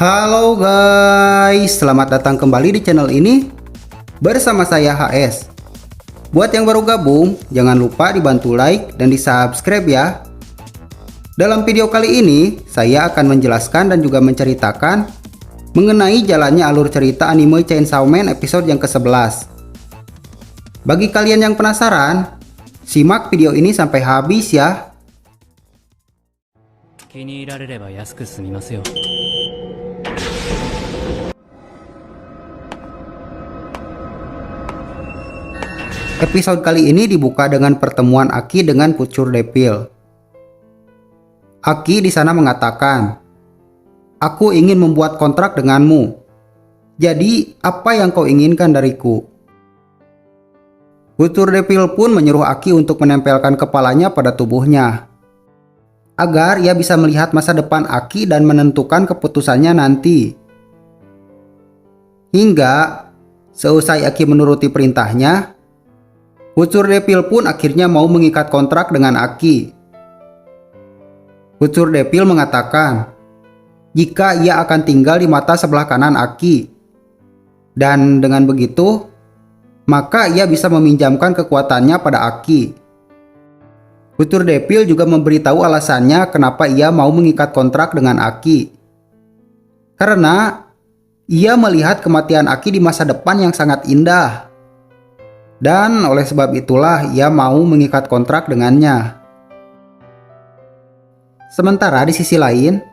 Halo guys, selamat datang kembali di channel ini bersama saya HS. Buat yang baru gabung, jangan lupa dibantu like dan di subscribe ya. Dalam video kali ini, saya akan menjelaskan dan juga menceritakan mengenai jalannya alur cerita anime Chainsaw Man episode yang ke-11. Bagi kalian yang penasaran, simak video ini sampai habis ya. Episode kali ini dibuka dengan pertemuan Aki dengan Kucur Devil. Aki di sana mengatakan, "Aku ingin membuat kontrak denganmu. Jadi, apa yang kau inginkan dariku?" Kucur Devil pun menyuruh Aki untuk menempelkan kepalanya pada tubuhnya, agar ia bisa melihat masa depan Aki dan menentukan keputusannya nanti. Hingga, seusai Aki menuruti perintahnya, Kucur Devil pun akhirnya mau mengikat kontrak dengan Aki. Kucur Devil mengatakan jika ia akan tinggal di mata sebelah kanan Aki. Dan dengan begitu, maka ia bisa meminjamkan kekuatannya pada Aki. Kucur Devil juga memberitahu alasannya kenapa ia mau mengikat kontrak dengan Aki. Karena ia melihat kematian Aki di masa depan yang sangat indah. Dan oleh sebab itulah ia mau mengikat kontrak dengannya. Sementara di sisi lain,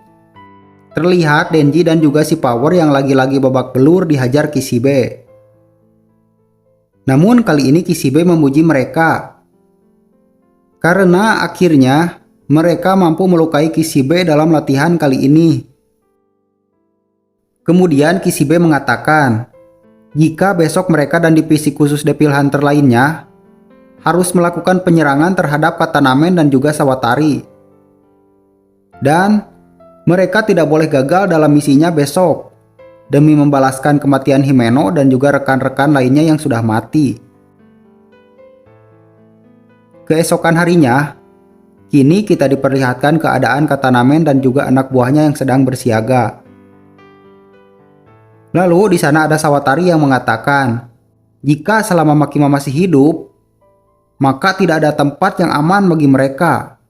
terlihat Denji dan juga si Power yang lagi-lagi babak belur dihajar Kishibe. Namun kali ini Kishibe memuji mereka, karena akhirnya mereka mampu melukai Kishibe dalam latihan kali ini. Kemudian Kishibe mengatakan jika besok mereka dan divisi khusus Devil Hunter lainnya harus melakukan penyerangan terhadap Katanamen dan juga Sawatari. Dan mereka tidak boleh gagal dalam misinya besok demi membalaskan kematian Himeno dan juga rekan-rekan lainnya yang sudah mati. Keesokan harinya, kini kita diperlihatkan keadaan Katanamen dan juga anak buahnya yang sedang bersiaga. Lalu di sana ada Sawatari yang mengatakan, jika selama Makima masih hidup, maka tidak ada tempat yang aman bagi mereka.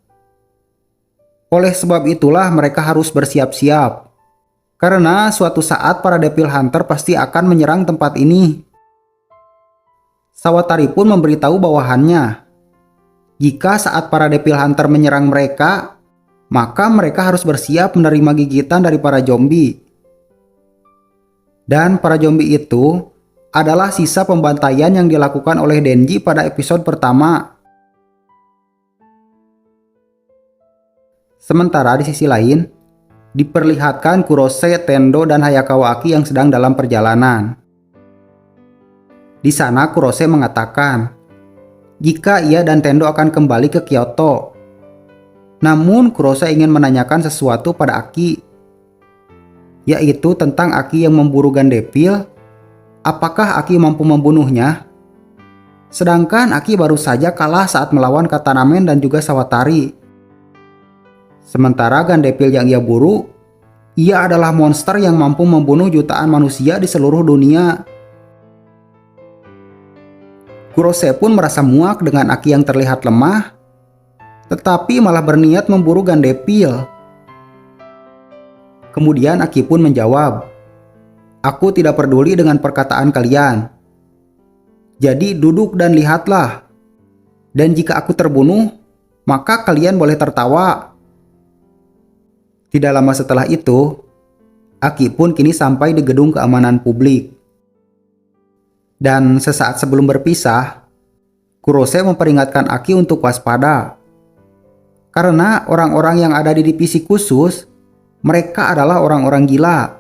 Oleh sebab itulah mereka harus bersiap-siap, karena suatu saat para Devil Hunter pasti akan menyerang tempat ini. Sawatari pun memberitahu bawahannya, jika saat para Devil Hunter menyerang mereka, maka mereka harus bersiap menerima gigitan dari para zombie. Dan para zombie itu adalah sisa pembantaian yang dilakukan oleh Denji pada episode pertama. Sementara di sisi lain, diperlihatkan Kurose, Tendo, dan Hayakawa Aki yang sedang dalam perjalanan. Di sana Kurose mengatakan jika ia dan Tendo akan kembali ke Kyoto. Namun Kurose ingin menanyakan sesuatu pada Aki, yaitu tentang Aki yang memburu Gun Devil. Apakah Aki mampu membunuhnya? Sedangkan Aki baru saja kalah saat melawan Katanamen dan juga Sawatari. Sementara Gun Devil yang ia buru, ia adalah monster yang mampu membunuh jutaan manusia di seluruh dunia. Kurose pun merasa muak dengan Aki yang terlihat lemah, tetapi malah berniat memburu Gun Devil. Kemudian Aki pun menjawab, "Aku tidak peduli dengan perkataan kalian. Jadi duduk dan lihatlah. Dan jika aku terbunuh, maka kalian boleh tertawa." Tidak lama setelah itu, Aki pun kini sampai di gedung keamanan publik. Dan sesaat sebelum berpisah, Kurose memperingatkan Aki untuk waspada. Karena orang-orang yang ada di divisi khusus, mereka adalah orang-orang gila.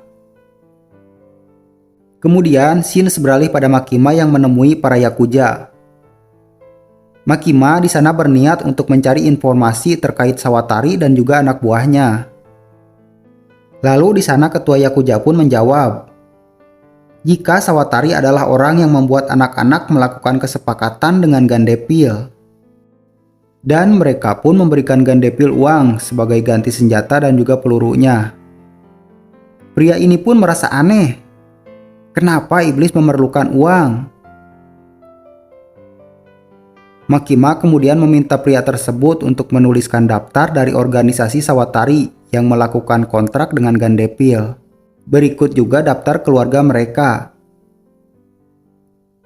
Kemudian scene beralih pada Makima yang menemui para Yakuza. Makima di sana berniat untuk mencari informasi terkait Sawatari dan juga anak buahnya. Lalu di sana ketua Yakuza pun menjawab, jika Sawatari adalah orang yang membuat anak-anak melakukan kesepakatan dengan Gun Devil. Dan mereka pun memberikan Gun Devil uang sebagai ganti senjata dan juga pelurunya. Pria ini pun merasa aneh. Kenapa iblis memerlukan uang? Makima kemudian meminta pria tersebut untuk menuliskan daftar dari organisasi Sawatari yang melakukan kontrak dengan Gandepil. Berikut juga daftar keluarga mereka.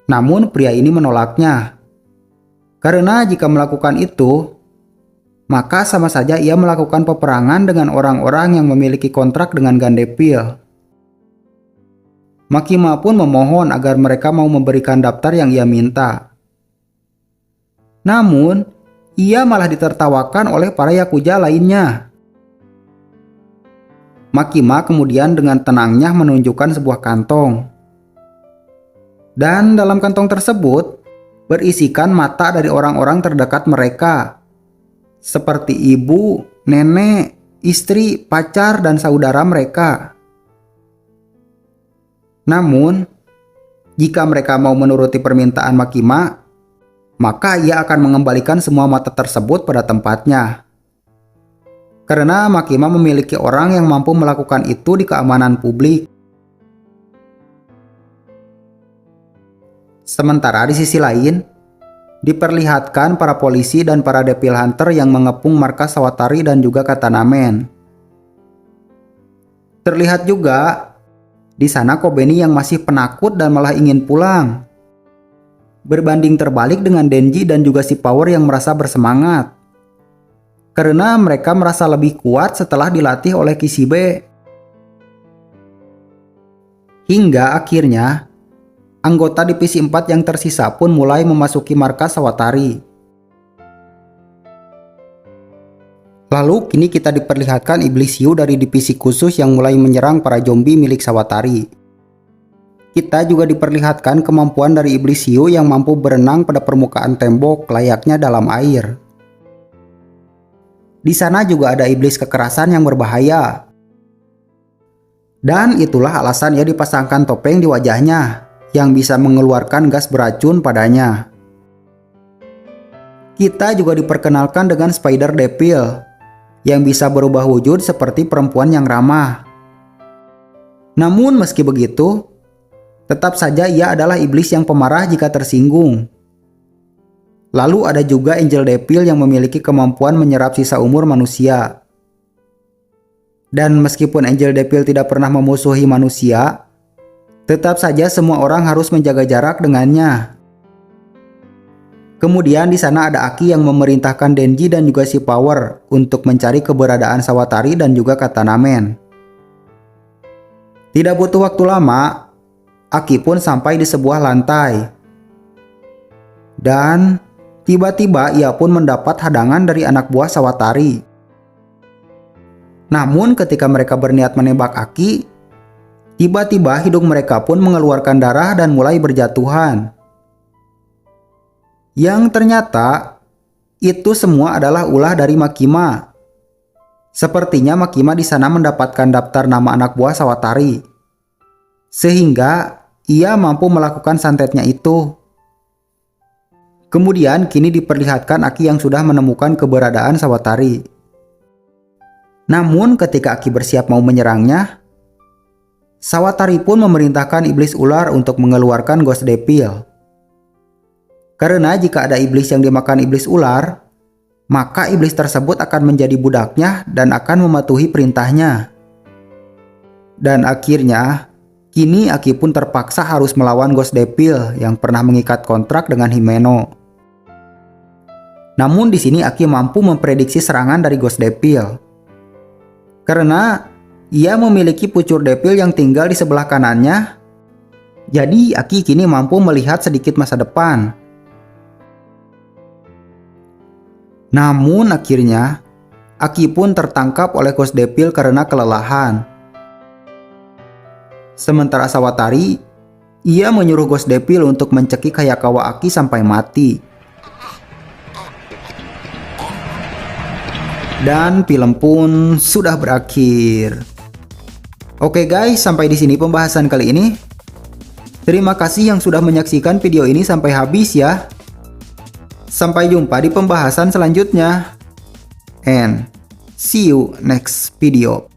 Namun pria ini menolaknya. Karena jika melakukan itu, maka sama saja ia melakukan peperangan dengan orang-orang yang memiliki kontrak dengan Gandepil. Makima pun memohon agar mereka mau memberikan daftar yang ia minta. Namun, ia malah ditertawakan oleh para yakuza lainnya. Makima kemudian dengan tenangnya menunjukkan sebuah kantong. Dan dalam kantong tersebut, berisikan mata dari orang-orang terdekat mereka. Seperti ibu, nenek, istri, pacar, dan saudara mereka. Namun, jika mereka mau menuruti permintaan Makima, maka ia akan mengembalikan semua mata tersebut pada tempatnya. Karena Makima memiliki orang yang mampu melakukan itu di keamanan publik. Sementara di sisi lain, diperlihatkan para polisi dan para Devil Hunter yang mengepung markas Sawatari dan juga Katanamen. Terlihat juga di sana Kobeni yang masih penakut dan malah ingin pulang. Berbanding terbalik dengan Denji dan juga si Power yang merasa bersemangat. Karena mereka merasa lebih kuat setelah dilatih oleh Kishibe. Hingga akhirnya, anggota divisi 4 yang tersisa pun mulai memasuki markas Sawatari. Lalu kini kita diperlihatkan Iblis Hiu dari divisi khusus yang mulai menyerang para zombie milik Sawatari. Kita juga diperlihatkan kemampuan dari Iblis Hiu yang mampu berenang pada permukaan tembok layaknya dalam air. Di sana juga ada iblis kekerasan yang berbahaya. Dan itulah alasan ia dipasangkan topeng di wajahnya yang bisa mengeluarkan gas beracun padanya. Kita juga diperkenalkan dengan Spider Devil yang bisa berubah wujud seperti perempuan yang ramah. Namun meski begitu, tetap saja ia adalah iblis yang pemarah jika tersinggung. Lalu ada juga Angel Devil yang memiliki kemampuan menyerap sisa umur manusia. Dan meskipun Angel Devil tidak pernah memusuhi manusia, tetap saja semua orang harus menjaga jarak dengannya. Kemudian di sana ada Aki yang memerintahkan Denji dan juga si Power untuk mencari keberadaan Sawatari dan juga Katanamen. Tidak butuh waktu lama, Aki pun sampai di sebuah lantai. Dan tiba-tiba ia pun mendapat hadangan dari anak buah Sawatari. Namun ketika mereka berniat menembak Aki, tiba-tiba hidung mereka pun mengeluarkan darah dan mulai berjatuhan. Yang ternyata itu semua adalah ulah dari Makima. Sepertinya Makima di sana mendapatkan daftar nama anak buah Sawatari, sehingga ia mampu melakukan santetnya itu. Kemudian kini diperlihatkan Aki yang sudah menemukan keberadaan Sawatari. Namun ketika Aki bersiap mau menyerangnya, Sawatari pun memerintahkan iblis ular untuk mengeluarkan Ghost Devil. Karena jika ada iblis yang dimakan iblis ular, maka iblis tersebut akan menjadi budaknya dan akan mematuhi perintahnya. Dan akhirnya, kini Aki pun terpaksa harus melawan Ghost Devil yang pernah mengikat kontrak dengan Himeno. Namun di sini Aki mampu memprediksi serangan dari Ghost Devil. Karena ia memiliki pucur Devil yang tinggal di sebelah kanannya, jadi Aki kini mampu melihat sedikit masa depan. Namun akhirnya, Aki pun tertangkap oleh Ghost Devil karena kelelahan. Sementara Sawatari, ia menyuruh Ghost Devil untuk mencekik Hayakawa Aki sampai mati. Dan film pun sudah berakhir. Oke guys, sampai di sini pembahasan kali ini. Terima kasih yang sudah menyaksikan video ini sampai habis ya. Sampai jumpa di pembahasan selanjutnya. And see you next video.